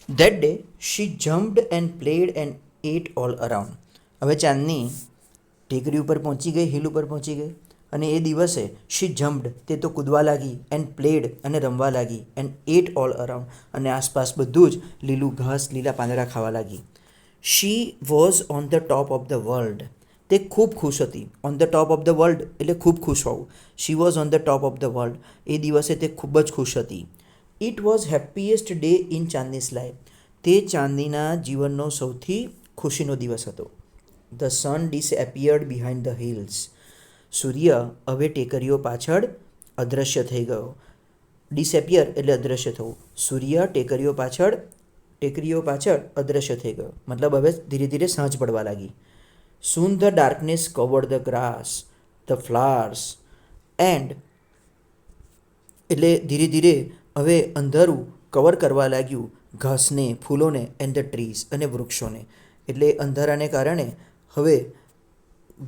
That day she jumped and played and ate all around. હવે ચાંદની ટેકરી ઉપર પહોંચી ગઈ, હિલ ઉપર પહોંચી ગઈ, અને એ દિવસે શી જમ્પ્ડ તે તો કૂદવા લાગી, એન્ડ પ્લેડ અને રમવા લાગી, એન્ડ એટ ઓલ અરાઉન્ડ અને આસપાસ બધું જ લીલું ઘાસ, લીલા પાંદડા ખાવા લાગી. She was on the top of the world. તે ખૂબ ખુશ હતી. On the top of the world એટલે ખૂબ ખુશ હોવું. She was on the top of the world. એ દિવસે તે ખૂબ જ ખુશ હતી. It was happiest day in ચાંદનીઝ લાઈફ. તે ચાંદનીના જીવનનો સૌથી ખુશીનો દિવસ હતો. The sun disappeared behind the hills. સૂર્ય હવે ટેકરીઓ પાછળ અદૃશ્ય થઈ ગયો. ડિસએપિયર એટલે અદૃશ્ય થવું. સૂર્ય ટેકરીઓ પાછળ અદૃશ્ય થઈ ગયો, મતલબ હવે ધીરે ધીરે સાંજ પડવા લાગી. Soon the darkness covered the grass, the flowers and એટલે ધીરે ધીરે હવે અંધારું કવર કરવા લાગ્યું ઘાસને, ફૂલોને, એન્ડ ધ ટ્રીઝ અને વૃક્ષોને. એટલે અંધારાને કારણે હવે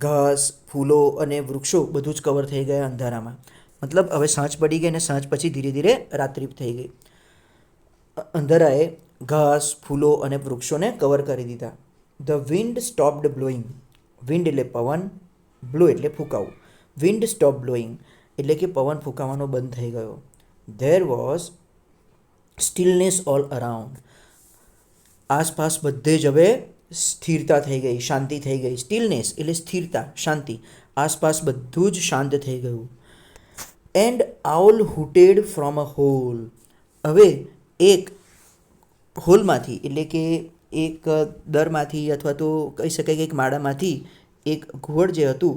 ઘાસ, ફૂલો અને વૃક્ષો બધું જ કવર થઈ ગયા અંધારામાં. મતલબ હવે સાંજ પડી ગઈ અને સાંજ પછી ધીરે ધીરે રાત્રિ થઈ ગઈ. અંધારાએ ઘાસ, ફૂલો અને વૃક્ષોને કવર કરી દીધા. The wind stopped blowing. Wind એટલે પવન, બ્લો એટલે ફૂંકાવું. વિન્ડ સ્ટોપ બ્લોઈંગ એટલે કે પવન ફૂંકાવાનો બંધ થઈ ગયો. There was stillness all around. આસપાસ બધે જ હવે સ્થિરતા થઈ ગઈ, શાંતિ થઈ ગઈ. સ્ટીલનેસ એટલે સ્થિરતા, શાંતિ. આસપાસ બધું જ શાંત થઈ ગયું. And owl hooted from a hole. હવે એક હોલમાંથી એટલે કે એક દરમાંથી અથવા તો કહી શકાય કે એક માળામાંથી એક ઘુવડ જે હતું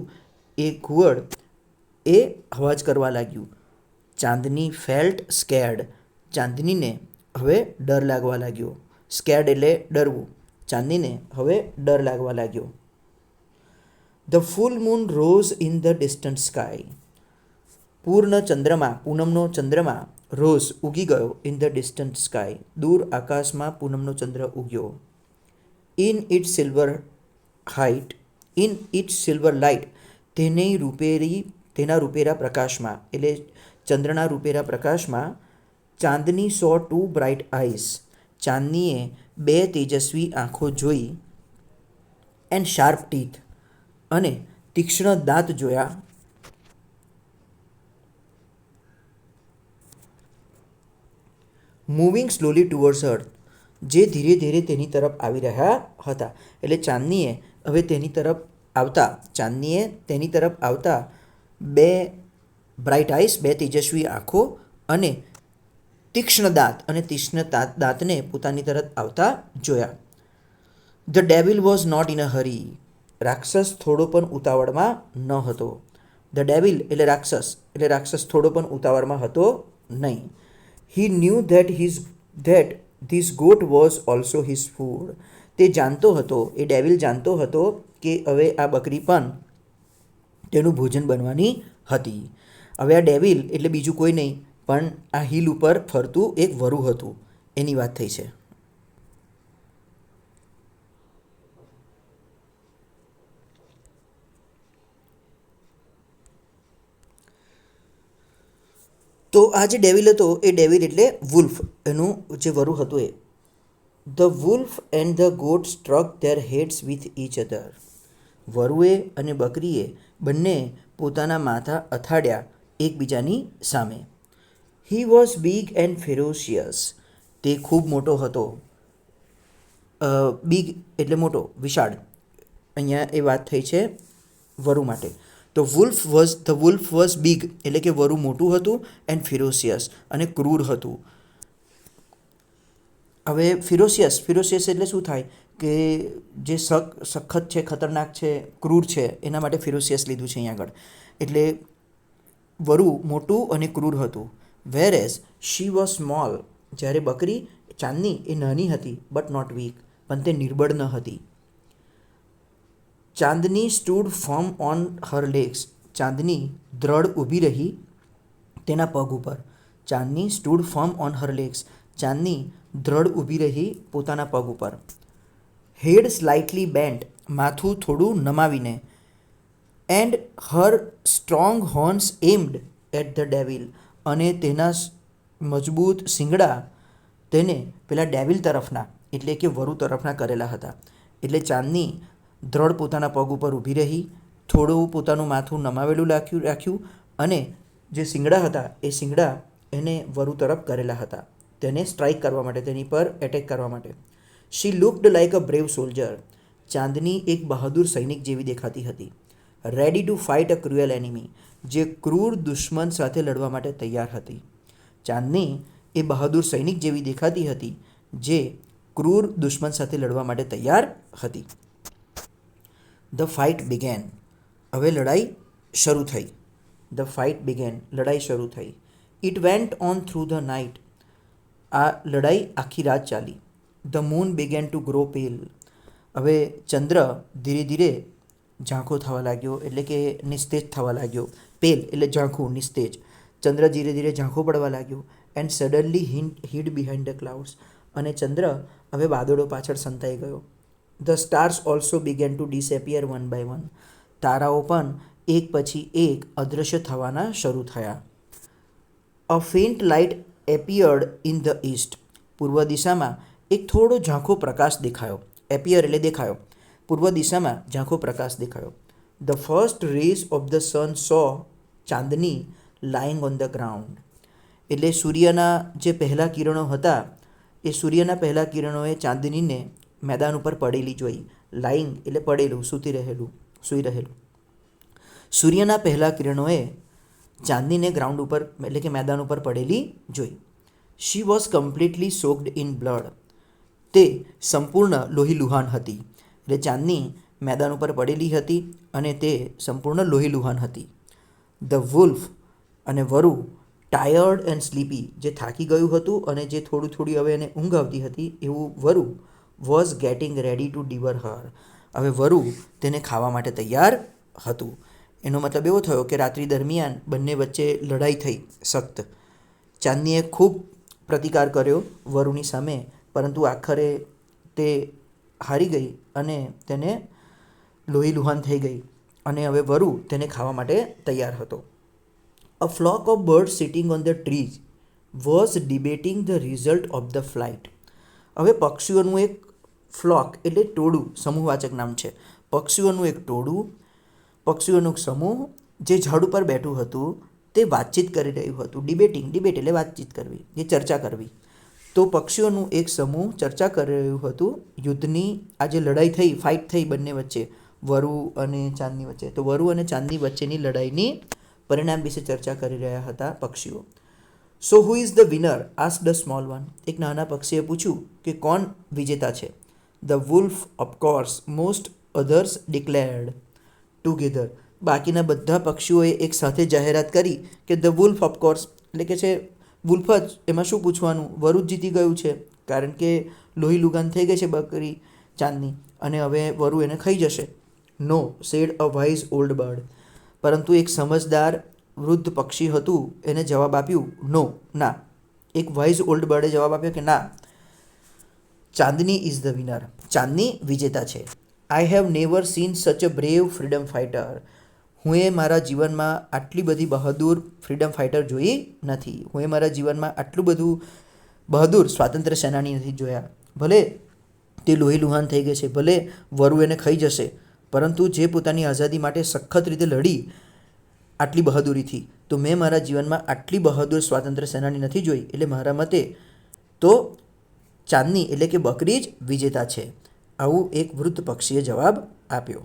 એ ઘુવડ એ અવાજ કરવા લાગ્યું. ચાંદની ફેલ્ટ સ્કેર્ડ. ચાંદનીને હવે ડર લાગવા લાગ્યો. સ્કેર્ડ એટલે ડરવું. ચાંદનીને હવે ડર લાગવા લાગ્યો. The full moon rose in the distant sky. પૂનમનો ચંદ્રમા રોઝ ઉગી ગયો ઇન ધ ડિસ્ટન્ટ સ્કાય. દૂર આકાશમાં પૂનમનો ચંદ્ર ઉગ્યો. In it silver light. તેના રૂપેરા પ્રકાશમાં એટલે ચંદ્રના રૂપેરા પ્રકાશમાં Chandni saw two bright eyes. ચાંદનીએ બે તેજસ્વી આંખો જોઈ. એન્ડ શાર્પ ટીથ અને તીક્ષ્ણ દાંત જોયા. મૂવિંગ સ્લોલી ટુવર્ડ્સ અર્થ. જે ધીરે ધીરે તેની તરફ આવી રહ્યા હતા. એટલે ચાંદનીએ તેની તરફ આવતા બે બ્રાઇટ આઈસ, બે તેજસ્વી આંખો અને તીક્ષ્ણ દાંતને પોતાની તરફ આવતા જોયા. The devil was not in a hurry. રાક્ષસ થોડો પણ ઉતાવળમાં ન હતો. ધ ડેવિલ એટલે રાક્ષસ થોડો પણ ઉતાવળમાં હતો નહીં. He knew that this goat was also his food. તે જાણતો હતો, એ ડેવિલ જાણતો હતો કે હવે આ બકરી પણ તેનું ભોજન બનવાની હતી. હવે આ ડેવિલ એટલે બીજું કોઈ નહીં પણ આ હિલ ઉપર ફરતું એક વરુ હતું, એની વાત થઈ છે. તો આ જે ડેવિલ હતો એ ડેવિલ એટલે વુલ્ફ, એનું જે વરુ હતું એ. The wolf and the goat struck their heads with each other. વરુએ અને બકરીએ બંને પોતાના માથા અથાડ્યા એકબીજાની સામે. He was big and ferocious. તે ખૂબ મોટો હતો. બિગ એટલે મોટો, વિશાળ. અહીંયા એ વાત થઈ છે વરુ માટે. ધ વુલ્ફ વોઝ બિગ એટલે કે વરુ મોટું હતું, એન્ડ ફિરોશિયસ અને ક્રૂર હતું. હવે ફિરોશિયસ એટલે શું થાય કે જે સખત છે, ખતરનાક છે, ક્રૂર છે, એના માટે ફિરોશિયસ લીધું છે અહીંયા આગળ. એટલે વરુ મોટું અને ક્રૂર હતું. વેર એઝ શી વોઝ સ્મોલ. જ્યારે બકરી ચાંદની એ નાની હતી, બટ નોટ વીક, પણ તે નિર્બળ ન હતી. Chandni stood firm on her legs. Chandni દ્રઢ ઊભી રહી તેના પગ ઉપર. Chandni stood firm on her legs. Chandni દ્રઢ ઊભી રહી પોતાના પગ ઉપર. Head slightly bent. માથું થોડું નમાવીને. And her strong horns aimed at the devil. અને તેના મજબૂત શિંગડા તેને પેલા ડેવિલ તરફના એટલે કે વરુ તરફના કરેલા હતા. એટલે ચાંદની દ્રઢ પોતાના પગ ઉપર ઊભી રહી, થોડું પોતાનું માથું નમાવેલું રાખ્યું અને જે શિંગડા હતા એ શિંગડા એને વરુ તરફ કરેલા હતા, તેને સ્ટ્રાઇક કરવા માટે, તેની પર એટેક કરવા માટે. She looked like a brave soldier. Chandni એક બહાદુર સૈનિક જેવી દેખાતી હતી. Ready to fight a cruel enemy. જે ક્રૂર દુશ્મન સાથે લડવા માટે તૈયાર હતી. ચાંદની એ બહાદુર સૈનિક જેવી દેખાતી હતી જે ક્રૂર દુશ્મન સાથે લડવા માટે તૈયાર હતી. The fight began. હવે લડાઈ શરૂ થઈ. The fight began. લડાઈ શરૂ થઈ. It went on through the night. આ લડાઈ આખી રાત ચાલી. The moon began two grow પેલ. હવે ચંદ્ર ધીરે ધીરે ઝાંખો થવા લાગ્યો, એટલે કે નિસ્તેજ થવા લાગ્યો. પેલ એટલે ઝાંખું, નિસ્તેજ. ચંદ્ર ધીરે ધીરે ઝાંખો પડવા લાગ્યો. And suddenly hid behind the clouds. અને ચંદ્ર હવે વાદળો પાછળ સંતાઈ ગયો. The stars also began to disappear one by one. તારાઓ પણ એક પછી એક અદૃશ્ય થવાના શરૂ થયા. A faint light appeared in the east. પૂર્વ દિશામાં એક થોડો ઝાંખો પ્રકાશ દેખાયો. એપિયર એટલે દેખાયો. પૂર્વ દિશામાં ઝાંખો પ્રકાશ દેખાયો. The first rays of the sun saw Chandni lying on the ground. એટલે સૂર્યના જે પહેલાં કિરણો હતા એ સૂર્યના પહેલાં કિરણોએ ચાંદનીને મેદાન ઉપર પડેલી જોઈ. લાઇંગ એટલે પડેલું, સૂઈ રહેલું. સૂર્યના પહેલાં કિરણોએ ચાંદનીને ગ્રાઉન્ડ ઉપર એટલે કે મેદાન ઉપર પડેલી જોઈ. She was completely soaked in blood. તે સંપૂર્ણ લોહીલુહાન હતી. એટલે ચાંદની મેદાન ઉપર પડેલી હતી અને તે સંપૂર્ણ લોહીલુહાન હતી. ધ વુલ્ફ અને વરુ ટાયર્ડ એન્ડ સ્લીપી. જે થાકી ગયું હતું અને જે થોડી હવે એને ઊંઘ આવતી હતી એવું વરુ વોઝ ગેટિંગ રેડી ટુ ડિવર હર. હવે વરુ તેને ખાવા માટે તૈયાર હતું. એનો મતલબ એવો થયો કે રાત્રિ દરમિયાન બંને વચ્ચે લડાઈ થઈ સખ્ત. ચાંદનીએ ખૂબ પ્રતિકાર કર્યો વરુની સામે, પરંતુ આખરે તે હારી ગઈ અને તેને લોહીલુહાન થઈ ગઈ અને હવે વરુ તેને ખાવા માટે તૈયાર હતો. A flock of birds sitting on the trees was debating the result of the flight. હવે પક્ષીઓનું એક ફ્લોક એટલે ટોળું, સમૂહવાચક નામ છે. પક્ષીઓનું એક ટોળું, પક્ષીઓનું સમૂહ જે ઝાડ ઉપર બેઠું હતું તે વાતચીત કરી રહ્યું હતું. ડિબેટ એટલે વાતચીત કરવી, જે ચર્ચા કરવી. તો પક્ષીઓનું એક સમૂહ ચર્ચા કરી રહ્યું હતું યુદ્ધની, આ જે લડાઈ થઈ, ફાઇટ થઈ બંને વચ્ચે, વરુ અને ચાંદની વચ્ચે. તો વરુ અને ચાંદની વચ્ચેની લડાઈની પરિણામ વિશે ચર્ચા કરી રહ્યા હતા પક્ષીઓ. So who is the winner asked a small one. એક નાના પક્ષીએ પૂછ્યું કે કોણ વિજેતા છે. The wolf of course most others declared together. બાકીના બધા પક્ષીઓએ એક સાથે જાહેરાત કરી કે ધ વુલ્ફ ઓફકોર્સ એટલે કે છે વુલ્ફ જ, એમાં શું પૂછવાનું, વરુ જ જીતી ગયું છે, કારણ કે લોહી લુગાન થઈ ગઈ છે બકરી ચાંદની અને હવે વરુ એને ખાઈ જશે. નો સેડ અ વાઇઝ ઓલ્ડ બર્ડ. પરંતુ એક સમજદાર વૃદ્ધ પક્ષી હતું એને જવાબ આપ્યું નો, ના. એક વાઇઝ ઓલ્ડ બર્ડે જવાબ આપ્યો કે ના, ચાંદની ઇઝ ધ વિનર. ચાંદની વિજેતા છે. આઈ હેવ નેવર સીન સચ અ બ્રેવ ફ્રીડમ ફાઇટર. હું એ મારા જીવનમાં આટલી બધી બહાદુર ફ્રીડમ ફાઇટર જોઈ નથી. હું એ મારા જીવનમાં આટલું બધું બહાદુર સ્વાતંત્ર્ય સેનાની નથી જોયા. ભલે તે લોહીલુહાન થઈ ગઈ છે, ભલે વરુ એને ખાઈ જશે, પરંતુ જે પોતાની આઝાદી માટે સખત રીતે લડી આટલી બહાદુરીથી, તો મેં મારા જીવનમાં આટલી બહાદુર સ્વાતંત્ર્ય સેનાની નથી જોઈ. એટલે મારા મતે તો ચાંદની એટલે કે બકરી જ વિજેતા છે. આવું એક વૃદ્ધ પક્ષીએ જવાબ આપ્યો.